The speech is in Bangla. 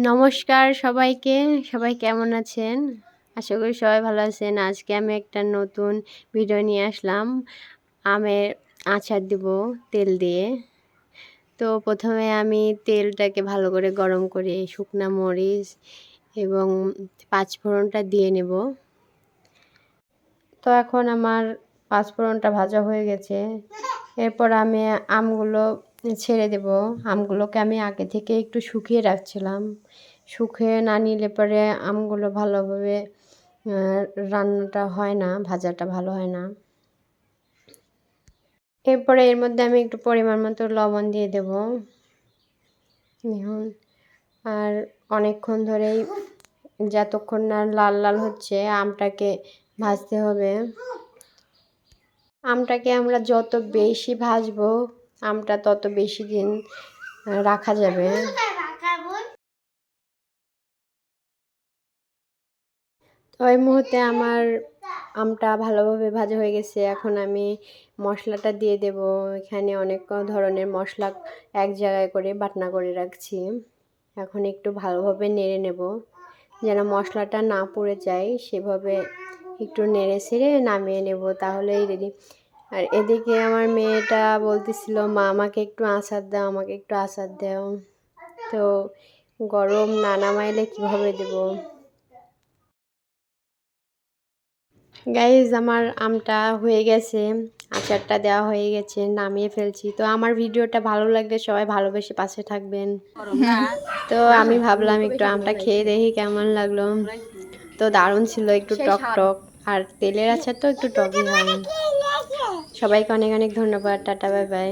নমস্কার সবাইকে। সবাই কেমন আছেন? আশা করি সবাই ভালো আছেন। আজকে আমি একটা নতুন ভিডিও নিয়ে আসলাম। আমের আচার দিব তেল দিয়ে। তো প্রথমে আমি তেলটাকে ভালো করে গরম করে শুকনা মরিচ এবং পাঁচফোড়নটা দিয়ে নেব। তো এখন আমার পাঁচফোড়নটা ভাজা হয়ে গেছে। এরপর আমি আমগুলো ছেড়ে দেব। আমগুলোকে আমি আগে থেকে একটু শুকিয়ে রাখছিলাম। শুকিয়ে না নিলে পরে আমগুলো ভালোভাবে রান্নাটা হয় না, ভাজাটা ভালো হয় না। এরপরে এর মধ্যে আমি একটু পরিমাণ মতো লবণ দিয়ে দেব। দেখুন, আর অনেকক্ষণ ধরেই যতক্ষণ না লাল লাল হচ্ছে আমটাকে ভাজতে হবে। আমটাকে আমরা যত বেশি ভাজবো আমটা তত বেশি দিন রাখা যাবে। তো এই মুহূর্তে আমার আমটা ভালোভাবে ভাজা হয়ে গেছে। এখন আমি মশলাটা দিয়ে দেব। এখানে অনেক ধরনের মশলা এক জায়গায় করে বাটনা করে রাখছি। এখন একটু ভালোভাবে নেড়ে নেব যেন মশলাটা না পুড়ে যায়, সেভাবে একটু নেড়ে ছেড়ে নামিয়ে নেব, তাহলেই রেডি। আর এদিকে আমার মেয়েটা বলতেছিল, মা আমাকে একটু আচার দাও, আমাকে একটু আচার দাও। তো গরম না নামাইলে কীভাবে দেবো? গাইজ, আমার আমটা হয়ে গেছে, আচারটা দেওয়া হয়ে গেছে, নামিয়ে ফেলছি। তো আমার ভিডিওটা ভালো লাগলে সবাই ভালোবেসে পাশে থাকবেন। তো আমি ভাবলাম একটু আমটা খেয়ে দেখি কেমন লাগলো। তো দারুণ ছিল, একটু টক টক, আর তেলের আচার তো একটু টকই হয়। সবাইকে অনেক অনেক ধন্যবাদ। Tata, bye bye.